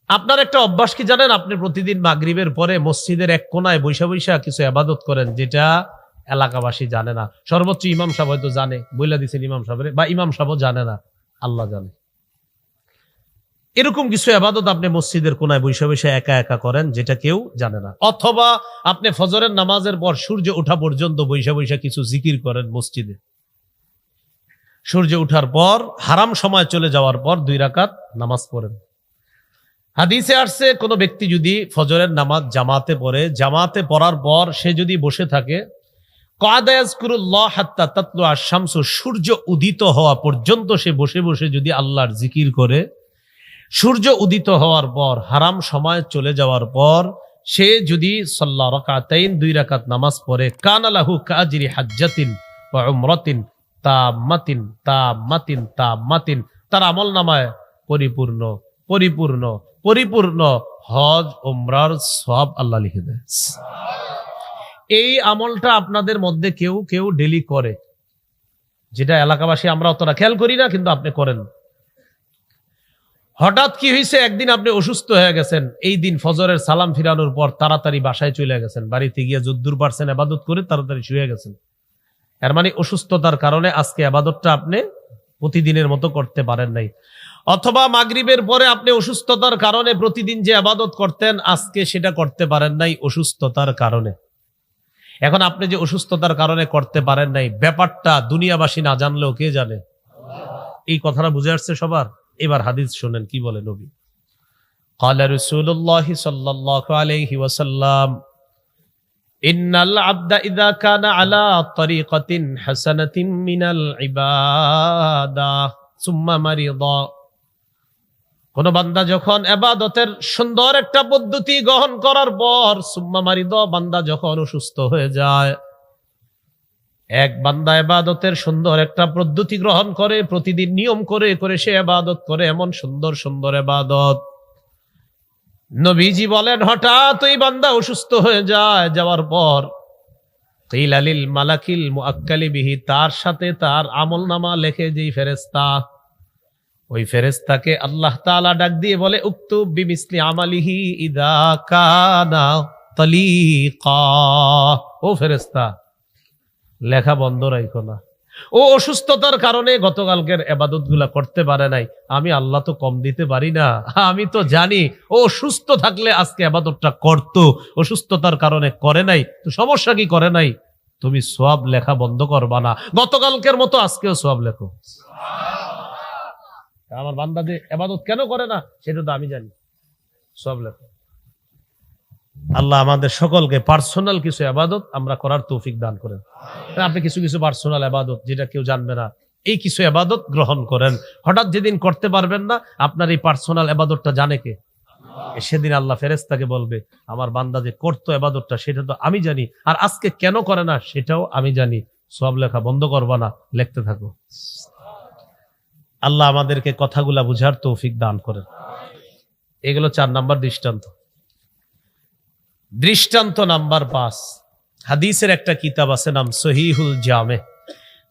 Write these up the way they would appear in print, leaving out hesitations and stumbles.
আপনার একটা অভ্যাস কি জানেন? আপনি প্রতিদিন মাগরিবের পরে মসজিদের এক কোনায় বৈশা বৈশা কিছু ইবাদত করেন, যেটা এলাকাবাসী জানে না। সর্বোচ্চ ইমাম সাহেব হয়তো জানে, বইলা দিচ্ছেন ইমাম সাহেবের, বা ইমাম সাহেবও জানে না, আল্লাহ জানে। এরকম কিছু ইবাদত আপনি মসজিদের কোনায় বৈশা বৈশা একা একা করেন, যেটা কেউ জানে না। অথবা আপনি ফজরের নামাজের পর সূর্য ওঠা পর্যন্ত বৈশা বৈশা কিছু জিকির করেন মসজিদে। সূর্য ওঠার পর হারাম সময় চলে যাওয়ার পর 2 রাকাত নামাজ পড়েন। হাদিসে আসছে, কোন ব্যক্তি যদি ফজরের নামাজ জামাতে পড়ে, জামাতে পড়ার পর সে যদি বসে থাকে, কাদা ইয়াজকুরুল্লাহ হাত্তা তাতলু আশ-শামসু, সূর্য উদিত হওয়া পর্যন্ত সে বসে বসে যদি আল্লাহর জিকির করে, সূর্য উদিত হওয়ার পর হারাম সময় চলে যাওয়ার পর সে যদি সাল্লা রাকাতাইন 2 রাকাত নামাজ পড়ে, কানা লাহু কাআজরি হাজ্জাতিন ওয়া উমরাতিন তাম্মাতিন তাম্মাতিন তাম্মাতিন, তার আমলনামায় পরিপূর্ণ পরিপূর্ণ পরিপূর্ণ হজ উমরার সওয়াব আল্লাহ লিখে দেয়। এই আমলটা আপনাদের মধ্যে কেউ কেউ ডেলি করে, যেটা এলাকাবাসী আমরা অতটা খেয়াল করি না, কিন্তু আপনি করেন। হঠাৎ কি হয়েছে, একদিন আপনি অসুস্থ হয়ে গেছেন, এই দিন ফজরের সালাম ফিরানোর পর তাড়াতাড়ি বাসায় চলে গেছেন, বাড়িতে গিয়ে যদ্দূর পারছেন ইবাদত করে তাড়াতাড়ি শুয়ে গেছেন। এর মানে অসুস্থতার কারণে আজকে ইবাদতটা আপনি প্রতিদিনের মতো করতে পারেন নাই। অথবা মাগরিবের পরে আপনি অসুস্থতার কারণে প্রতিদিন যে ইবাদত করতেন, আজকে সেটা করতে পারেন নাই অসুস্থতার কারণে। এখন আপনি যে অসুস্থতার কারণে করতে পারেন নাই, ব্যাপারটা দুনিয়াবাসী না জানলেও কে জানে? এই কথাটা বুঝে আসছে সবার? এবার হাদিস শুনেন কি বলে নবী। ক্বালা রাসূলুল্লাহ সাল্লাল্লাহু আলাইহি ওয়াসাল্লাম, ইন্নাল আবদা ইযা কানা আলা তরিকাতিন হাসানাতিন মিনাল ইবাদাহ সুম্মা মারিদা, কোন বান্দা যখন ইবাদতের সুন্দর একটা পদ্ধতি গ্রহণ করার পর, সুম্মা মারিদা, বান্দা যখন অসুস্থ হয়ে যায়, এক বান্দা ইবাদতের সুন্দর একটা পদ্ধতি গ্রহণ করে, প্রতিদিন নিয়ম করে করে সে ইবাদত করে, এমন সুন্দর সুন্দর ইবাদত, নবীজি বলেন হঠাৎ ওই বান্দা অসুস্থ হয়ে যায়, যাওয়ার পর কিলা লিল মালাকিল মুআক্কালি বিহি, তার সাথে তার আমলনামা লেখে যেই ফেরেশতা, ওই ফেরেশতাকে আল্লাহ তাআলা ডাক দিয়ে বলে, উকতুব বিমিসলি আমালিহি ইযা কানা তালিকা, ও ফেরেশতা লেখা বন্ধ রাখো না, ও অসুস্থতার কারণে গতকালকের ইবাদত গুলা করতে পারে নাই, আমি আল্লাহ তো কম দিতে পারি না, আমি তো জানি ও সুস্থ থাকলে আজকে ইবাদতটা করতো, অসুস্থতার কারণে করে নাই, তো সমস্যা কি করে নাই, তুমি সওয়াব লেখা বন্ধ করবা না, গতকালকের মতো আজকেও সওয়াব লেখো। আমার বান্দা যে ইবাদত কেন করে না সেটা তো আমি জানি, সওয়াব লেখো। আল্লাহ আমাদের সকলকে পার্সোনাল কিছু ইবাদত আমরা করার তৌফিক দান করেন। আপনি কিছু কিছু পার্সোনাল ইবাদত যেটা কেউ জানবে না, এই কিছু ইবাদত গ্রহণ করেন। হঠাৎ যেদিন করতে পারবেন না, আপনার এই পার্সোনাল ইবাদতটা জানে কে? সেদিন আল্লাহ ফেরেশতাকে বলবে, আমার বান্দা যে করতো ইবাদতটা সেটা তো আমি জানি, আর আজকে কেন করে না সেটাও আমি জানি, সওয়াব লেখা বন্ধ করবা না, লিখতে থাকো। আল্লাহ আমাদেরকে কথাগুলা বুঝার তৌফিক দান করেন। এগুলো 4 নাম্বার দৃষ্টান্ত। দৃষ্টান্ত নাম্বার 5, হাদিসের একটা কিতাব আছে নাম সহিহুল জামে,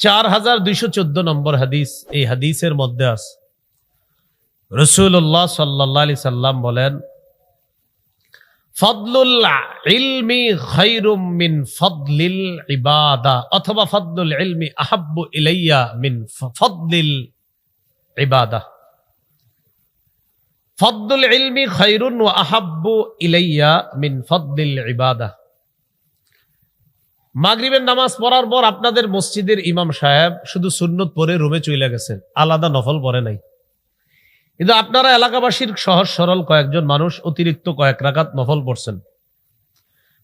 4214 নম্বর হাদিস। এই হাদিসের মধ্যে আছে রাসূলুল্লাহ সাল্লাল্লাহু আলাইহি সাল্লাম বলেন, ফাদলুল ইলমি খায়রুম মিন ফাদলিল ইবাদা, অথবা ফাদলুল ইলমি আহাব্বু ইলাইয়া মিন ফাদলিল ইবাদা, ফাদলুল ইলমি খায়রুন ওয়া আহাব্বু ইলাইয়া মিন ফাদলিল ইবাদা। মাগরিবের নামাজ পড়ার পর আপনাদের মসজিদের ইমাম সাহেব শুধু সুন্নত পড়ে রুমে চলে গেছেন, আলাদা নফল পড়ে নাই, কিন্তু আপনারা এলাকাবাসীর সহজ সরল কয়েকজন মানুষ অতিরিক্ত কয়েক রাকাত নফল পড়ছেন,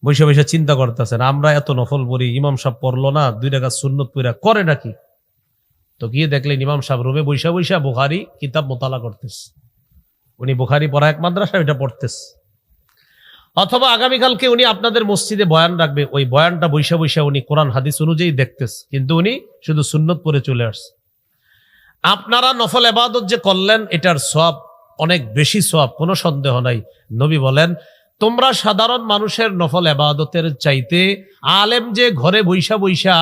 বসে বসে চিন্তা করতেছেন আমরা এত নফল পড়ি, ইমাম সাহেব পড়লো না, 2 রাকাত সুন্নত পড়া করে নাকি? তো গিয়ে দেখলেন ইমাম সাহেব রুমে বৈশা বৈশা বুখারী কিতাব মোতালা করতেছে, উনি বুখারী পড়া এক মাদ্রাসা এটা পড়তেছে। অথবা আগামীকালকে উনি আপনাদের মসজিদে বয়ান রাখবে, ওই বয়ানটা বৈশা বৈশা উনি কোরআন হাদিস অনুযায়ী দেখতেছে, কিন্তু উনি শুধু সুন্নত পড়ে চলে আসছে। আপনারা নফল ইবাদত যে করলেন এটার সওয়াব অনেক বেশি সওয়াব, কোনো সন্দেহ নাই। নবী বলেন, তোমরা সাধারণ মানুষের নফল ইবাদতের চাইতে আলেম যে ঘরে বৈশা বৈশা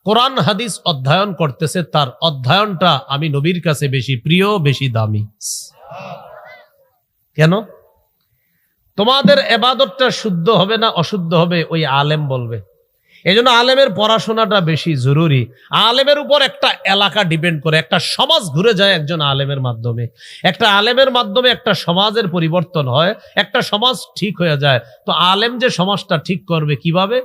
কোরআন হাদিস অধ্যয়ন করতেছে, তার অধ্যয়নটা আমি নবীর কাছে বেশি প্রিয়, বেশি দামি। কেন? তোমাদের ইবাদতটা শুদ্ধ হবে না অশুদ্ধ হবে ওই আলেম বলবে। এই জন্য আলেমের পড়াশোনাটা বেশি জরুরি। আলেমের উপর একটা এলাকা ডিপেন্ড করে, একটা সমাজ ঘুরে যায় একজন আলেমের মাধ্যমে। একটা আলেমের মাধ্যমে একটা সমাজের পরিবর্তন হয়, একটা সমাজ ঠিক হয়ে যায়। তো আলেম যে সমাজটা ঠিক করবে কিভাবে?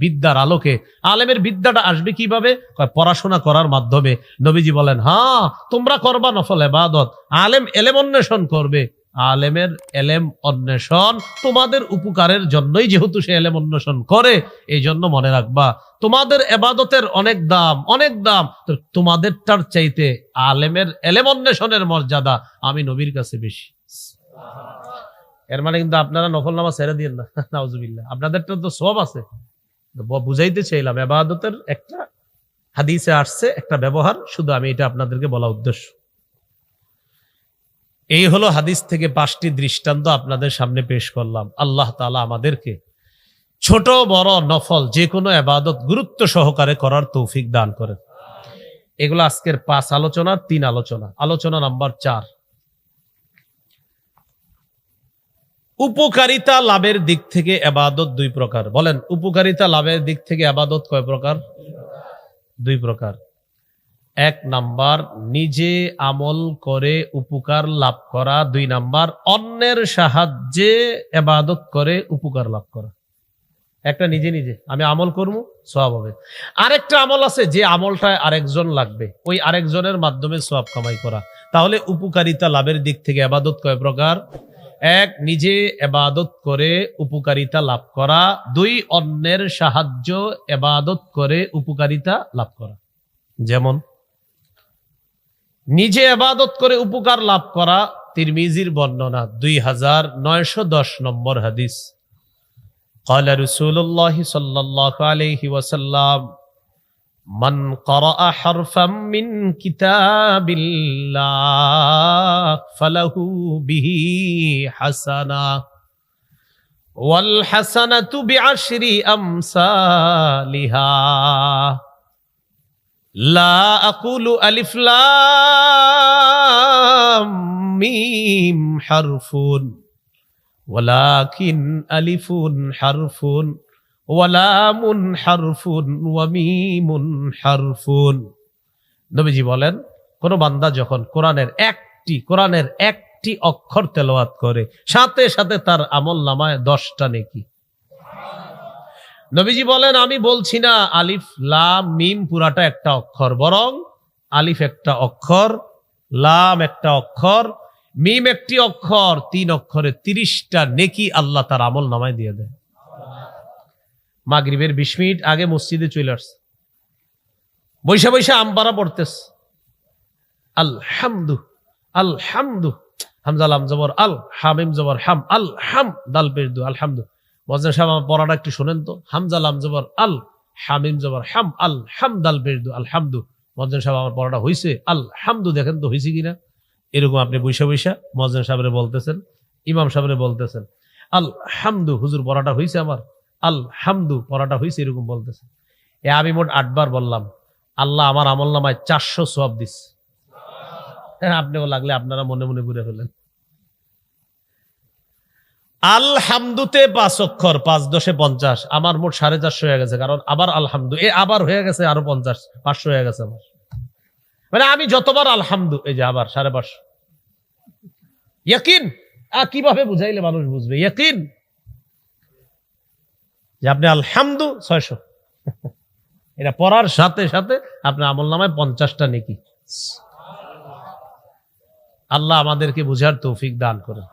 বিদ্যার আলোকে। আলেমের বিদ্যাটা আসবে কিভাবে? পড়াশোনা করার মাধ্যমে। নবীজি বলেন, হ্যাঁ তোমরা করবা নফল ইবাদত, আলেম এলেম অন্বেষণ করবে। আলেমের এলেম অন্বেষণ তোমাদের উপকারের জন্যই, যেহেতু সে এলেম অন্বেষণ করে, এই জন্য মনে রাখবা তোমাদের ইবাদতের অনেক দাম, অনেক দাম। তো তোমাদেরটার চাইতে আলেমের এলেম অন্বেষণের মর্যাদা আমি নবীর কাছে বেশি। এর মানে কিন্তু আপনারা নফল নামাজ ছেড়ে দিয়েন না, নাউজুবিল্লাহ। আপনাদেরটা তো সওয়াব আছে। বুঝাইতে চাইলাম, ইবাদতের একটা হাদিসে আসছে একটা ব্যবহার, শুধু আমি এটা আপনাদেরকে বলা উদ্দেশ্য। এই হলো হাদিস থেকে 5টি দৃষ্টান্ত আপনাদের সামনে পেশ করলাম। আল্লাহ তাআলা আমাদেরকে ছোট বড় নফল যে কোনো ইবাদত গুরুত্ব সহকারে করার তৌফিক দান করেন। এগুলো আজকের 5 আলোচনার 3 আলোচনা। আলোচনা নাম্বার 4, উপকারিতা লাভের দিক থেকে ইবাদত 2 প্রকার। বলেন, উপকারিতা লাভের দিক থেকে ইবাদত কয় প্রকার? 2 প্রকার। 1 নাম্বার নিজে আমল করে উপকার লাভ করা, 2 নাম্বার অন্যের সাহায্যে ইবাদত করে উপকার লাভ করা। একটা নিজে নিজে আমি আমল করবো, সওয়াব হবে। আরেকটা আমল আছে যে আমলটায় আরেকজন লাগবে, ওই আরেকজনের মাধ্যমে সওয়াব কামাই করা। তাহলে উপকারিতা লাভের দিক থেকে ইবাদত কয় প্রকার? 1 নিজে ইবাদত করে উপকারিতা লাভ করা, 2 অন্যের সাহায্য ইবাদত করে উপকারিতা লাভ করা। যেমন নিজে ইবাদত করে উপকার লাভ করা, তিরমিজির বর্ণনা 2910 নম্বর হাদিস। قال رسول الله صلى الله عليه وسلم من قرأ حرفا من كتاب الله فله به حسنة والحسنة بعشر أمثالها لا أقول ألف لام ميم حرف ولكن ألف حرف ولام حرف وميم حرف। নবীজি বলেন, কোন বান্দা যখন কোরআনের একটি অক্ষর তেলাওয়াত করে, সাথে সাথে তার আমলনামায় 10টা নেকি। নবীজি বলেন, আমি বলছি না আলিফ লাম মিম পুরাটা একটা অক্ষর, বরং আলিফ একটা অক্ষর, লাম একটা অক্ষর, মিম একটি অক্ষর, 3 অক্ষরে 30টা নেকি আল্লাহ তার আমল নামায় দিয়ে দেয়। মাগরিবের 20 মিনিট আগে মসজিদে চলে আসছে, বৈশা বৈশা আমপারা পড়তেছে, আলহামদু আলহামদু, হামজা লাম জবর আল, হামিম জবর হাম, আল হাম দাল পেশ দু আলহামদু। মজনা সাহেব আমার পড়াটা একটু শোনেন তো, হামজা লাম জবর আল, হামিম জবর হাম, আল হাম দাল পেশ দু আলহামদু। মজনা সাহেব আমার পড়াটা হয়েছে, আলহামদু দেখেন তো হয়েছে কিনা। এরকম আপনি বৈশা বৈশা মজনা সাহেবরে বলতেছেন, ইমাম সাহেবরে বলতেছেন, আলহামদু হুজুর পড়াটা হয়েছে আমার, আলহামদু পড়াটা হয়েছে, এরকম বলতেছেন। আমি মোট 8 বার বললাম, আল্লাহ আমার আমল নামায় 400 সওয়াব দিস। আপনিও লাগলে আপনারা মনে মনে ঘুরে ফেলেন। আলহামদুতে 5 অক্ষর, 5 10 50, আমার মোট 450 হয়ে গেছে। কারণ আবার আলহামদু, আবার হয়ে গেছে আরো 50, 500 হয়ে গেছে আমার। মানে আমি যতবার আলহামদু, এই যে আবার 550। ইয়াকিন কিভাবে বুঝাইলে মানুষ বুঝবে? ইয়াকিন যে আপনি আলহামদু 600, এটা পড়ার সাথে সাথে আপনার আমলনামায় 50টা নেকি। আল্লাহ আমাদেরকে বুঝার তৌফিক দান করেন।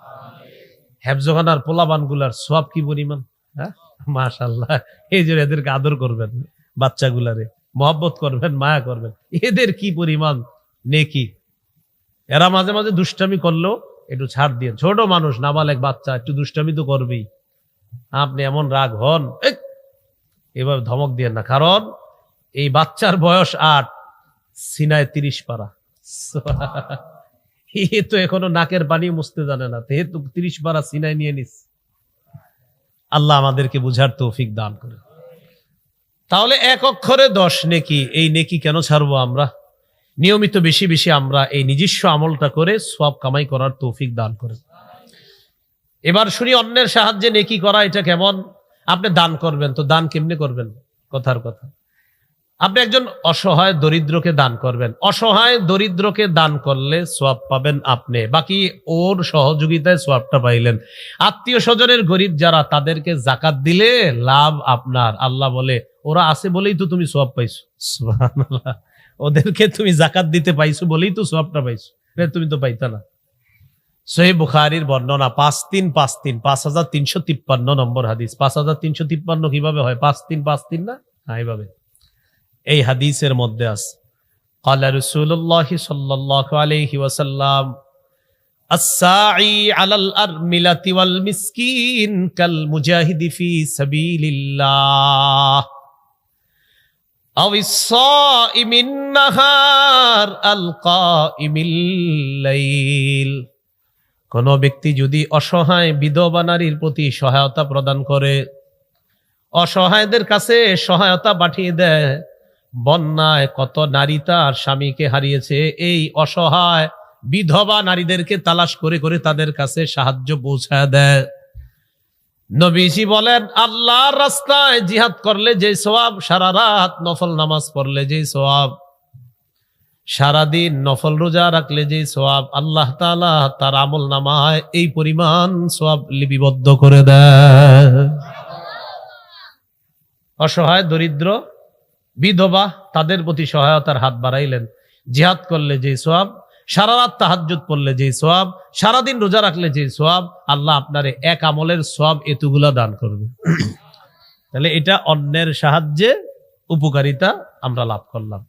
হেফজখানার পোলাবানগুলার সওয়াব কি পরিমাণ, হ্যাঁ মাশাআল্লাহ। এই যে এদেরকে আদর করবেন, বাচ্চাগুলারে মহব্বত করবেন, মায়া করবেন, এদের কি পরিমাণ নেকি। এরা মাঝে মাঝে দুষ্টামি করলেও একটু ছাড় দিয়ে, ছোট মানুষ নাবালেক বাচ্চা একটু দুষ্টামি তো করবেই। আপনি এমন রাগ হন, এভাবে ধমক দিয়ে না, কারণ এই বাচ্চার বয়স 8, সিনায় 30 পারা। এ তো এখনো নাকের পানি মুছতে জানে না, তে তো 30 পারা সিনায় নিয়ে নিস। আল্লাহ আমাদেরকে বুঝার তৌফিক দান করে। তাহলে 1 অক্ষরে 10 নেকি, এই নেকি কেন ছাড়বো আমরা? নিয়মিত বেশি বেশি আমরা এই নিজস্ব আমলটা করে সওয়াব কামাই করার তৌফিক দান করে। এবার শুনি অন্যের সাহায্যে নেকি করা এটা কেমন? আপনি দান করবেন, তো দান কেমনে করবেন? কথার কথা, আপনি একজন অসহায় দরিদ্রকে দান করবেন। অসহায় দরিদ্রকে দান করলে সওয়াব পাবেন আপনি, বাকি ওর সহযোগিতায় সওয়াবটা পাইলেন। আত্মীয় স্বজনের গরিব যারা, তাদেরকে জাকাত দিলে লাভ আপনার। আল্লাহ বলে ওরা আছে বলেই তো তুমি সওয়াব পাইছো। সুবহানাল্লাহ, ওদেরকে তুমি জাকাত দিতে পাইছো বলেই তো সওয়াবটা পাইছো, তুমি তো পাইতা না। সহিহ বুখারীর বর্ণনা 5353 5353 নম্বর হাদিস। 5353 কিভাবে হয়? 5353 না, এইভাবে। এই হাদিসের মধ্যে আছে ক্বালা রাসূলুল্লাহ সাল্লাল্লাহু আলাইহি ওয়াসাল্লাম আস-সাঈ আলাল আরমিলাতি ওয়াল মিসকিন কাল মুজাহিদি ফি সাবিলিল্লাহ আওয়াস সাইমিন নাহার আল কাইমিল লাইল। কোন ব্যক্তি যদি অসহায় বিধবা নারীর প্রতি সহায়তা প্রদান করে, অসহায়দের কাছে সহায়তা পাঠিয়ে দেয়। বন্যায় কত নারী তার স্বামীকে হারিয়েছে, এই অসহায় বিধবা নারীদেরকে তালাশ করে করে তাদের কাছে সাহায্য পৌঁছায় দেয়। নবীজি বলেন, আল্লাহর রাস্তায় জিহাদ করলে যে সওয়াব, সারা রাত নফল নামাজ পড়লে যে সওয়াব, সারাদিন নফল রোজা রাখলে যে সওয়াব, আল্লাহ তাআলা তার আমল নামায় এই পরিমাণ সওয়াব লিপিবদ্ধ করে দেয়। অসহায় দরিদ্র বিধবা তাদের প্রতি সহায়তার হাত বাড়াইলেন। জিহাদ করলে যে সওয়াব, সারা রাত তাহাজ্জুদ পড়লে যে সওয়াব, সারাদিন রোজা রাখলে যে সওয়াব, আল্লাহ আপনারে এক আমলের সওয়াব এতগুলা দান করবে। তাহলে এটা অন্যের সাহায্যে উপকারিতা আমরা লাভ করলাম।